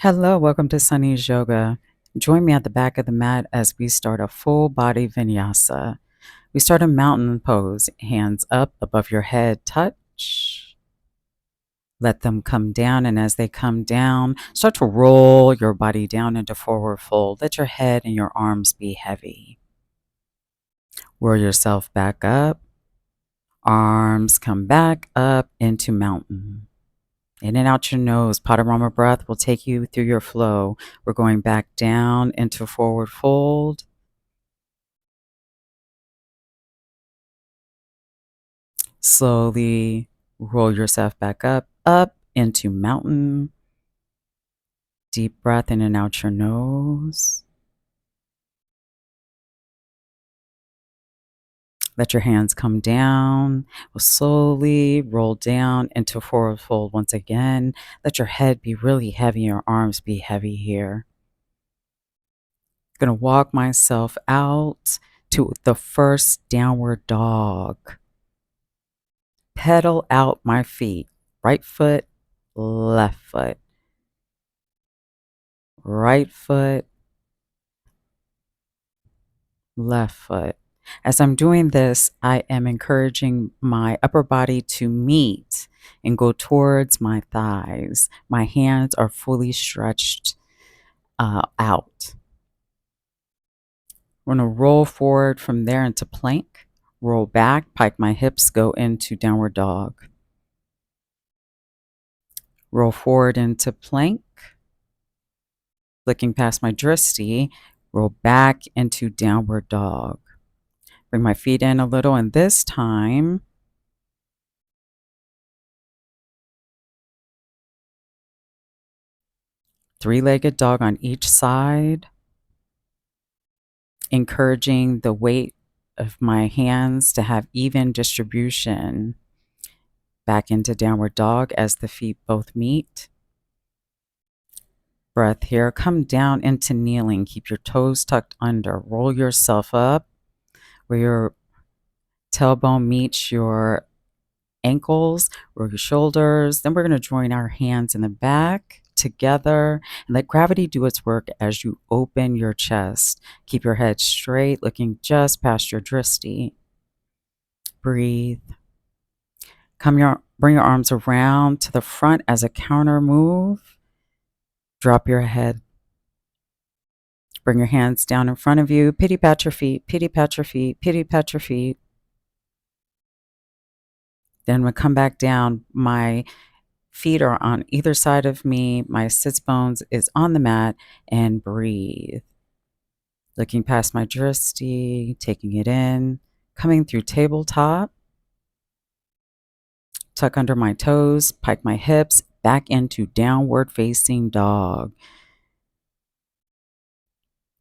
Hello, welcome to Sunny's Yoga. Join me at the back of the mat as we start a full body vinyasa. We start a mountain pose, hands up above your head, touch. Let them come down, and as they come down, start to roll your body down into forward fold. Let your head and your arms be heavy. Roll yourself back up. Arms come back up into mountain. In and out your nose. Panorama breath will take you through your flow. We're going back down into forward fold. Slowly roll yourself back up into mountain. Deep breath in and out your nose. Let your hands come down. We'll slowly roll down into forward fold once again. Let your head be really heavy, your arms be heavy here. I'm going to walk myself out to the first downward dog. Pedal out my feet. Right foot, left foot. Right foot, left foot. As I'm doing this, I am encouraging my upper body to meet and go towards my thighs. My hands are fully stretched out. We're going to roll forward from there into plank. Roll back, pike my hips, go into downward dog. Roll forward into plank. Flicking past my dristi, roll back into downward dog. Bring my feet in a little, and this time, three-legged dog on each side, encouraging the weight of my hands to have even distribution. Back into downward dog as the feet both meet. Breath here. Come down into kneeling. Keep your toes tucked under. Roll yourself up where your tailbone meets your ankles, roll your shoulders. Then we're going to join our hands in the back together and let gravity do its work as you open your chest. Keep your head straight, looking just past your dristi. Breathe. Bring your arms around to the front as a counter move. Drop your head. Bring your hands down in front of you. Pity pat your feet, pity pat your feet, pity pat your feet. Then we come back down. My feet are on either side of me. My sits bones is on the mat, and breathe. Looking past my dristi, taking it in, coming through tabletop. Tuck under my toes, pike my hips, back into downward facing dog.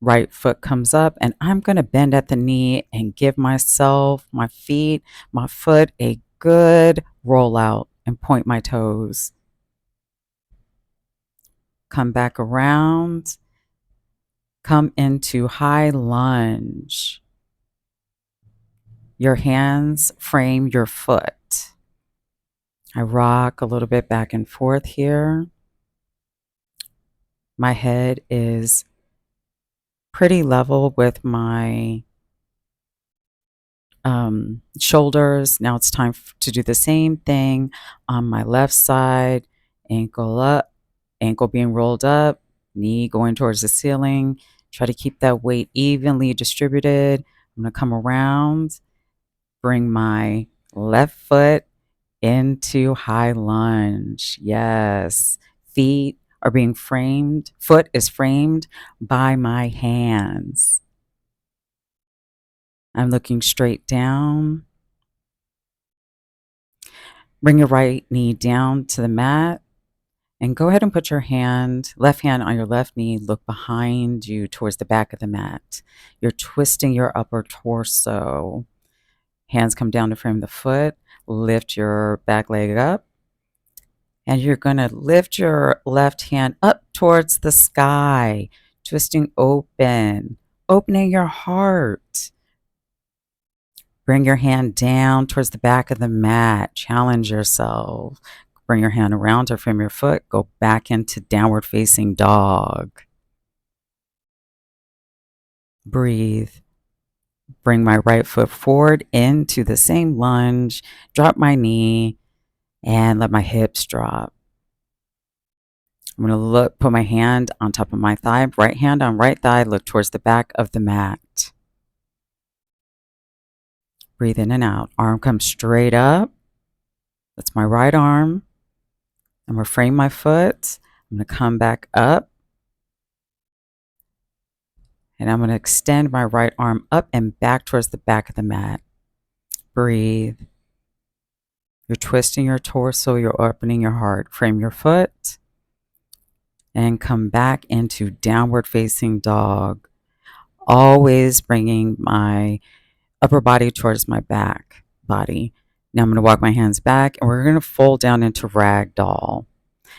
Right foot comes up, and I'm going to bend at the knee and give myself, my feet, my foot a good roll out and point my toes. Come back around. Come into high lunge. Your hands frame your foot. I rock a little bit back and forth here. My head is pretty level with my shoulders. Now it's time to do the same thing on my left side. Ankle up, ankle being rolled up, knee going towards the ceiling. Try to keep that weight evenly distributed. I'm going to come around, bring my left foot into high lunge. Yes. Feet are being framed. Foot is framed by my hands. I'm looking straight down. Bring your right knee down to the mat and go ahead and put your left hand on your left knee. Look behind you towards the back of the mat. You're twisting your upper torso. Hands come down to frame the foot. Lift your back leg up. And you're going to lift your left hand up towards the sky, twisting open, opening your heart. Bring your hand down towards the back of the mat. Challenge yourself. Bring your hand around to frame your foot. Go back into downward facing dog. Breathe. Bring my right foot forward into the same lunge. Drop my knee and let my hips drop. I'm going to put my hand on top of my thigh, right hand on right thigh, look towards the back of the mat. Breathe in and out. Arm comes straight up. That's my right arm. I'm going to frame my foot. I'm going to come back up. And I'm going to extend my right arm up and back towards the back of the mat. Breathe. You're twisting your torso. You're opening your heart. Frame your foot. And come back into downward facing dog. Always bringing my upper body towards my back body. Now I'm going to walk my hands back and we're going to fold down into ragdoll.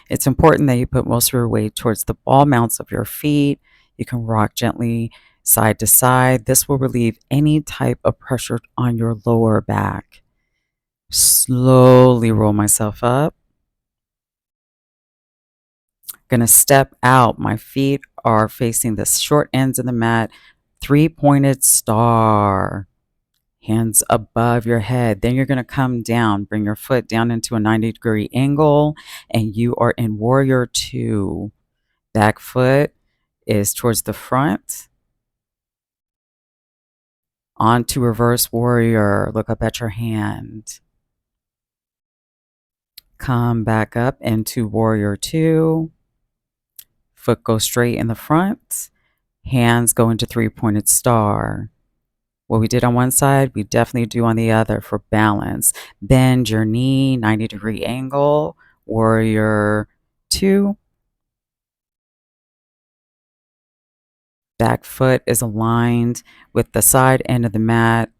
It's important that you put most of your weight towards the ball mounts of your feet. You can rock gently side to side. This will relieve any type of pressure on your lower back. Slowly roll myself up. Going to step out. My feet are facing the short ends of the mat. Three-pointed star. Hands above your head. Then you're going to come down. Bring your foot down into a 90-degree angle. And you are in warrior two. Back foot is towards the front. Onto reverse warrior. Look up at your hand. Come back up into warrior two. Foot goes straight in the front. Hands go into three-pointed star. What we did on one side, we definitely do on the other for balance. Bend your knee, 90-degree angle. Warrior two. Back foot is aligned with the side end of the mat.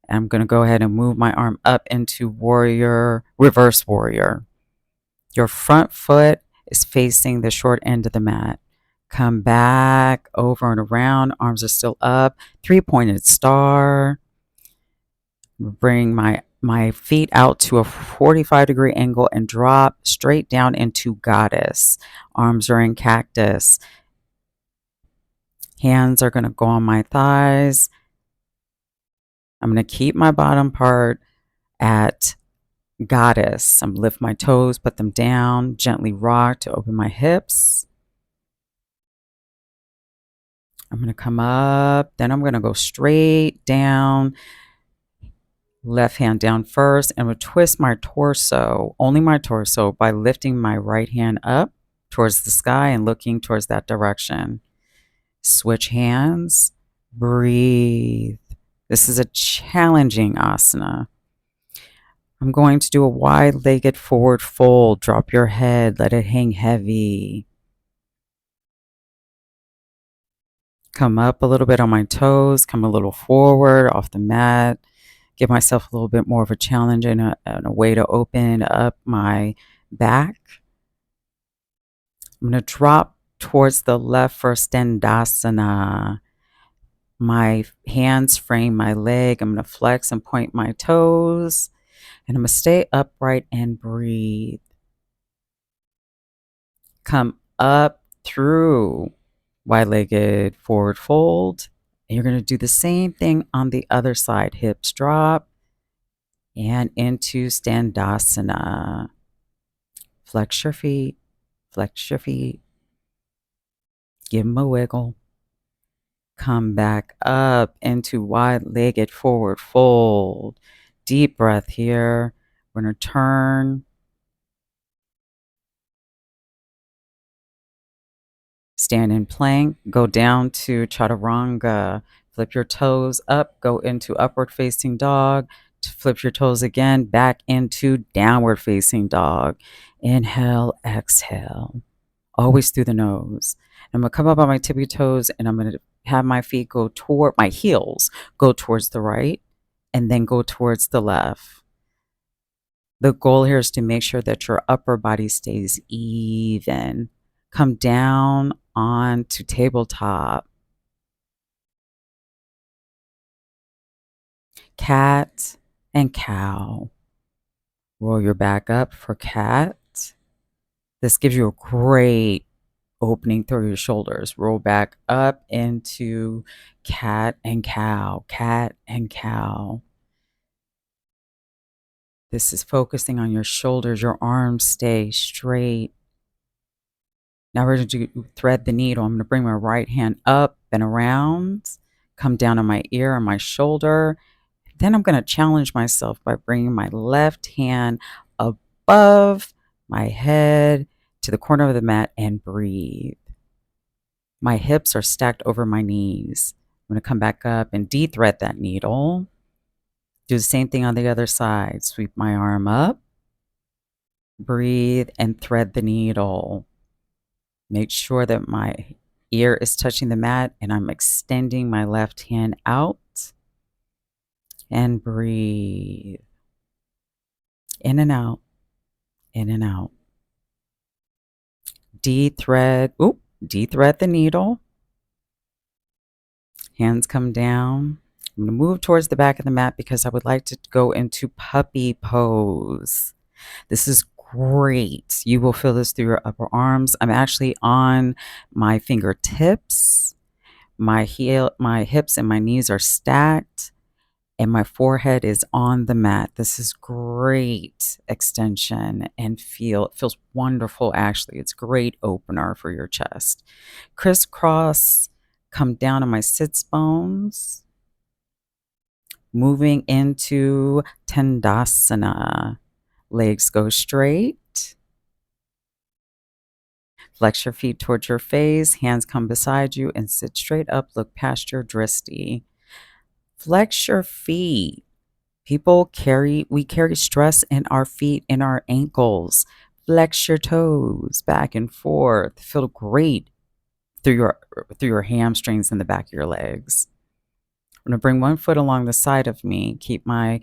I'm going to go ahead and move my arm up into warrior, reverse warrior. Your front foot is facing the short end of the mat. Come back over and around. Arms are still up. Three-pointed star. Bring my feet out to a 45-degree angle and drop straight down into goddess. Arms are in cactus. Hands are going to go on my thighs. I'm going to keep my bottom part at goddess. I'm going to lift my toes, put them down, gently rock to open my hips. I'm going to come up, then I'm going to go straight down. Left hand down first, and I'm going to twist my torso, only my torso, by lifting my right hand up towards the sky and looking towards that direction. Switch hands. Breathe. This is a challenging asana. I'm going to do a wide-legged forward fold. Drop your head. Let it hang heavy. Come up a little bit on my toes. Come a little forward off the mat. Give myself a little bit more of a challenge and a way to open up my back. I'm going to drop towards the left for Standasana. My hands frame my leg. I'm going to flex and point my toes. And I'm going to stay upright and breathe. Come up through wide-legged forward fold. And you're going to do the same thing on the other side. Hips drop and into Standasana. Flex your feet. Flex your feet. Give them a wiggle. Come back up into wide-legged forward fold. Deep breath here. We're going to turn. Stand in plank. Go down to chaturanga. Flip your toes up. Go into upward facing dog. Flip your toes again. Back into downward facing dog. Inhale, exhale. Always through the nose. I'm going to come up on my tippy toes and I'm going to have my feet go toward my heels, go towards the right and then go towards the left. The goal here is to make sure that your upper body stays even. Come down onto tabletop. Cat and cow. Roll your back up for cat. This gives you a great opening through your shoulders. Roll back up into cat and cow, cat and cow. This is focusing on your shoulders. Your arms stay straight. Now we're going to thread the needle. I'm going to bring my right hand up and around, come down on my ear or my shoulder. Then I'm going to challenge myself by bringing my left hand above my head to the corner of the mat and breathe. My hips are stacked over my knees. I'm going to come back up and de-thread that needle. Do the same thing on the other side. Sweep my arm up, breathe, and thread the needle. Make sure that my ear is touching the mat and I'm extending my left hand out and breathe. In and out, in and out. De-thread the needle. Hands come down. I'm going to move towards the back of the mat because I would like to go into puppy pose. This is great. You will feel this through your upper arms. I'm actually on my fingertips. My hips and my knees are stacked, and my forehead is on the mat. This is great extension and it feels wonderful. Actually, it's a great opener for your chest. Crisscross, come down on my sits bones, moving into Tandasana. Legs go straight. Flex your feet towards your face. Hands come beside you and sit straight up. Look past your dristi. Flex your feet. We carry stress in our feet, in our ankles. Flex your toes back and forth. Feel great through your hamstrings and the back of your legs. I'm going to bring one foot along the side of me. Keep my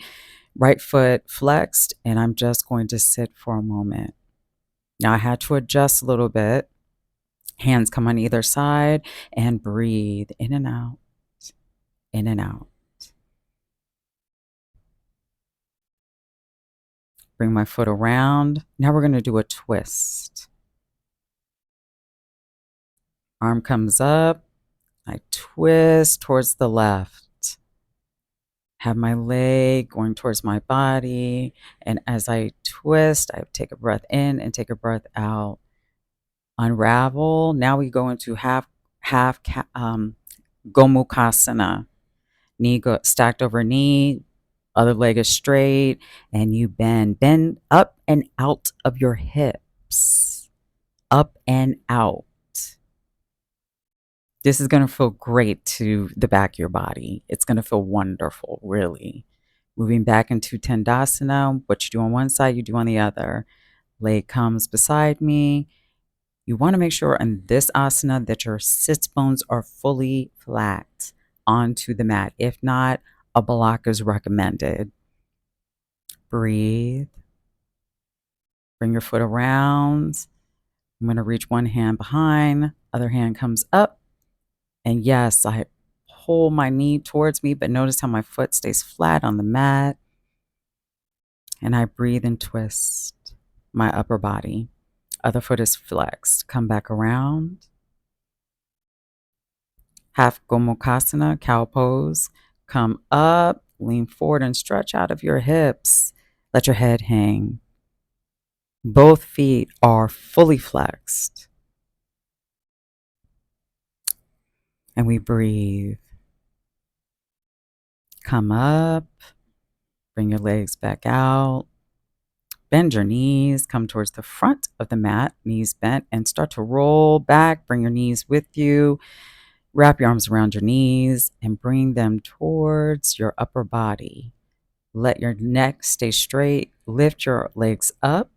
right foot flexed, and I'm just going to sit for a moment. Now I had to adjust a little bit. Hands come on either side and breathe in and out, in and out. Bring my foot around. Now we're going to do a twist. Arm comes up. I twist towards the left. Have my leg going towards my body. And as I twist, I take a breath in and take a breath out. Unravel. Now we go into half Gomukhasana. Knee stacked over knee, other leg is straight, and you bend up and out of your hips, up and out. This is going to feel great to the back of your body. It's going to feel wonderful, really. Moving back into Tandasana. What you do on one side, you do on the other. Leg comes beside me. You want to make sure in this asana that your sits bones are fully flat onto the mat. If not, a block is recommended. Breathe. Bring your foot around. I'm going to reach one hand behind, other hand comes up. And yes, I pull my knee towards me, but notice how my foot stays flat on the mat. And I breathe and twist my upper body. Other foot is flexed. Come back around. Half Gomukhasana, cow pose. Come up, lean forward and stretch out of your hips. Let your head hang. Both feet are fully flexed. And we breathe. Come up. Bring your legs back out. Bend your knees. Come towards the front of the mat. Knees bent. And start to roll back. Bring your knees with you. Wrap your arms around your knees. And bring them towards your upper body. Let your neck stay straight. Lift your legs up.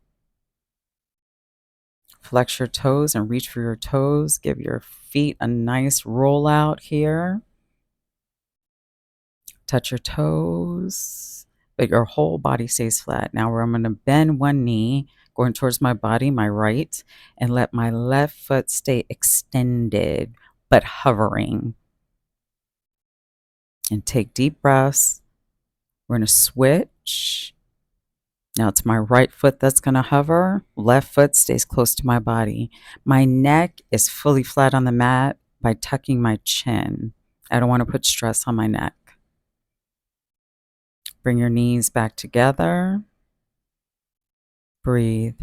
Flex your toes and reach for your toes. Give your feet a nice roll out here. Touch your toes, but your whole body stays flat. Now I'm going to bend one knee, going towards my body, my right, and let my left foot stay extended, but hovering. And take deep breaths. We're going to switch. Now it's my right foot that's going to hover. Left foot stays close to my body. My neck is fully flat on the mat by tucking my chin. I don't want to put stress on my neck. Bring your knees back together. Breathe.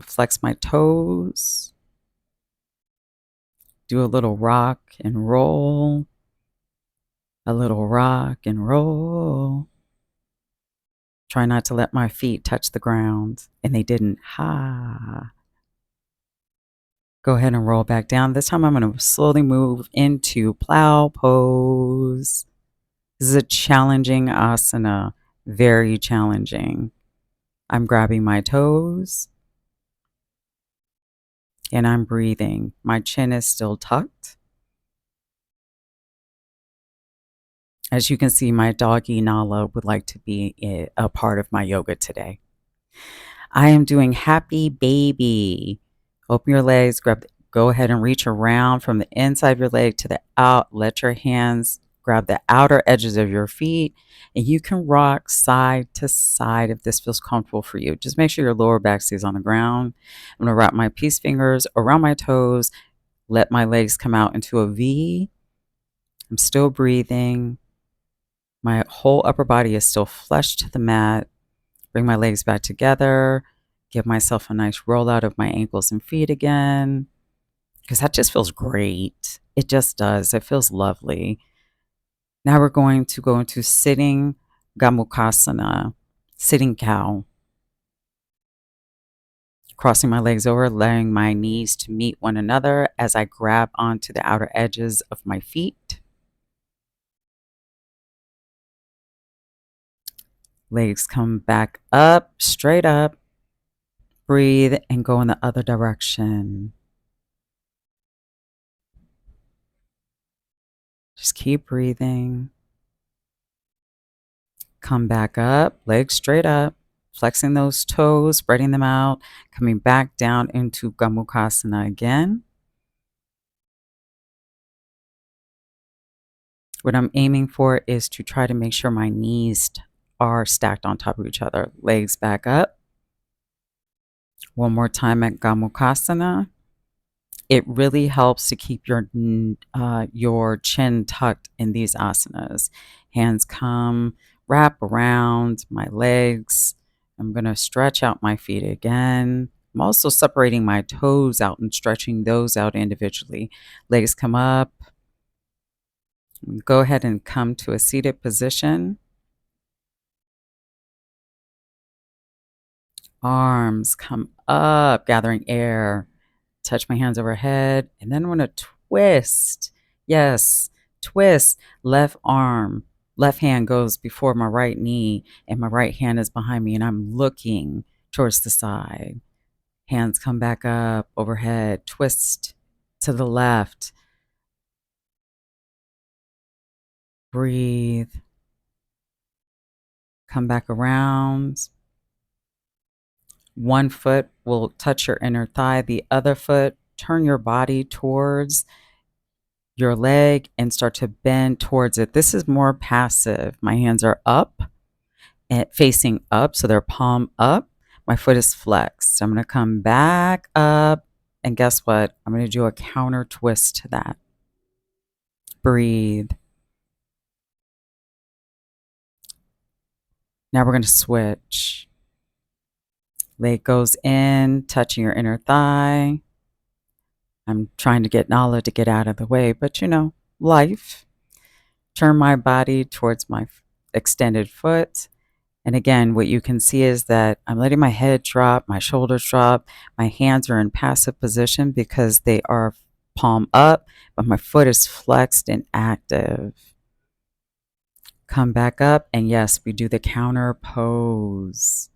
Flex my toes. Do a little rock and roll. A little rock and roll. Try not to let my feet touch the ground. And they didn't. Ha. Go ahead and roll back down. This time I'm going to slowly move into plow pose. This is a challenging asana. Very challenging. I'm grabbing my toes and I'm breathing. My chin is still tucked. As you can see, my doggy Nala would like to be a part of my yoga today. I am doing happy baby. Open your legs, go ahead and reach around from the inside of your leg to the out. Let your hands grab the outer edges of your feet, and you can rock side to side if this feels comfortable for you. Just make sure your lower back stays on the ground. I'm going to wrap my peace fingers around my toes, let my legs come out into a V. I'm still breathing. My whole upper body is still flush to the mat. Bring my legs back together. Give myself a nice rollout of my ankles and feet again, because that just feels great. It just does. It feels lovely. Now we're going to go into sitting Gomukhasana, sitting cow. Crossing my legs over, laying my knees to meet one another as I grab onto the outer edges of my feet. Legs come back up, straight up. Breathe and go in the other direction. Just keep breathing. Come back up, legs straight up, flexing those toes, spreading them out, coming back down into Gomukhasana again. What I'm aiming for is to try to make sure my knees are stacked on top of each other. Legs back up. One more time at Gomukhasana. It really helps to keep your chin tucked in these asanas. Hands come, wrap around my legs. I'm going to stretch out my feet again. I'm also separating my toes out and stretching those out individually. Legs come up. Go ahead and come to a seated position. Arms come up, gathering air. Touch my hands overhead, and then I'm going to twist. Yes, twist. Left arm, left hand goes before my right knee, and my right hand is behind me, and I'm looking towards the side. Hands come back up, overhead, twist to the left. Breathe. Come back around. One foot will touch your inner thigh, the other foot, turn your body towards your leg and start to bend towards it. This is more passive. My hands are up and facing up, so they're palm up. My foot is flexed. I'm going to come back up, and guess what? I'm going to do a counter twist to that. Breathe. Now we're going to switch. Leg goes in, touching your inner thigh. I'm trying to get Nala to get out of the way, but life. Turn my body towards my extended foot. And again, what you can see is that I'm letting my head drop, my shoulders drop. My hands are in passive position because they are palm up, but my foot is flexed and active. Come back up, and yes, we do the counter pose.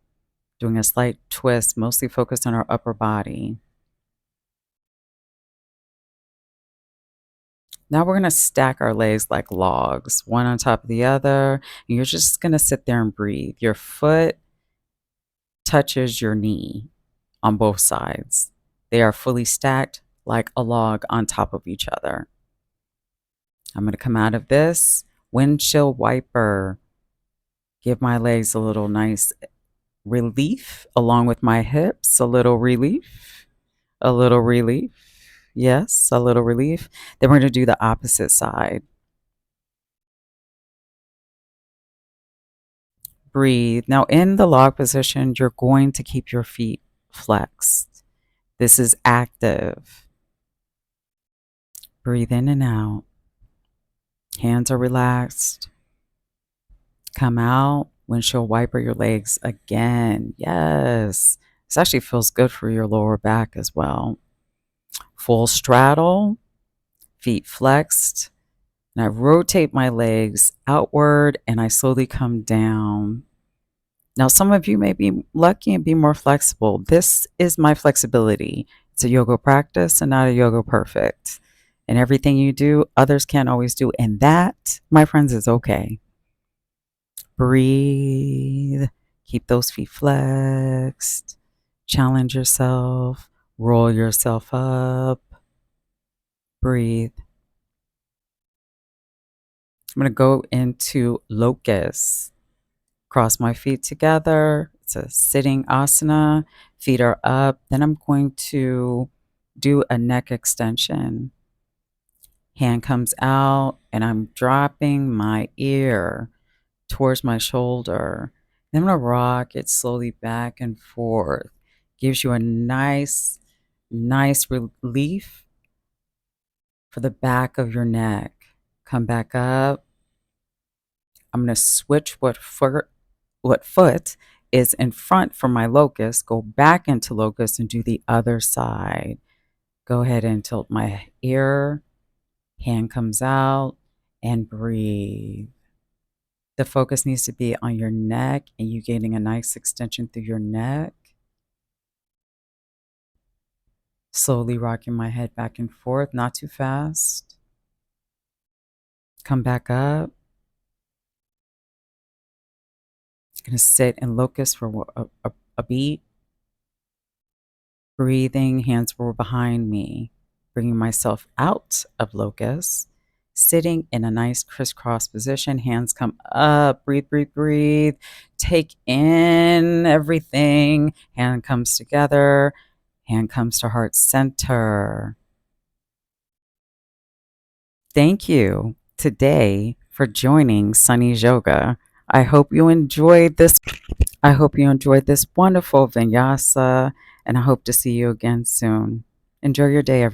Doing a slight twist, mostly focused on our upper body. Now we're going to stack our legs like logs, one on top of the other. And you're just going to sit there and breathe. Your foot touches your knee on both sides. They are fully stacked like a log on top of each other. I'm going to come out of this windshield wiper. Give my legs a little nice relief along with my hips, a little relief, a little relief. Yes, a little relief. Then we're going to do the opposite side. Breathe. Now, in the log position, you're going to keep your feet flexed. This is active. Breathe in and out. Hands are relaxed. Come out. Windshield wiper your legs again. Yes. This actually feels good for your lower back as well. Full straddle, feet flexed. And I rotate my legs outward and I slowly come down. Now, some of you may be lucky and be more flexible. This is my flexibility. It's a yoga practice and not a yoga perfect. And everything you do, others can't always do. And that, my friends, is okay. Breathe. Keep those feet flexed. Challenge yourself. Roll yourself up. Breathe. I'm going to go into locust. Cross my feet together. It's a sitting asana. Feet are up. Then I'm going to do a neck extension. Hand comes out and I'm dropping my ear towards my shoulder. Then I'm going to rock it slowly back and forth. Gives you a nice relief for the back of your neck. Come back up. I'm going to switch what foot is in front for my locust. Go back into locust and do the other side. Go ahead and tilt my ear. Hand comes out and breathe. The focus needs to be on your neck and you getting a nice extension through your neck. Slowly rocking my head back and forth, not too fast. Come back up. Gonna sit in locust for a beat. Breathing, hands were behind me. Bringing myself out of locust. Sitting in a nice crisscross position. Hands come up. Breathe, breathe, breathe. Take in everything. Hand comes together. Hand comes to heart center. Thank you today for joining Sunny's Yoga. I hope you enjoyed this. I hope you enjoyed this wonderful vinyasa, and I hope to see you again soon. Enjoy your day, everyone.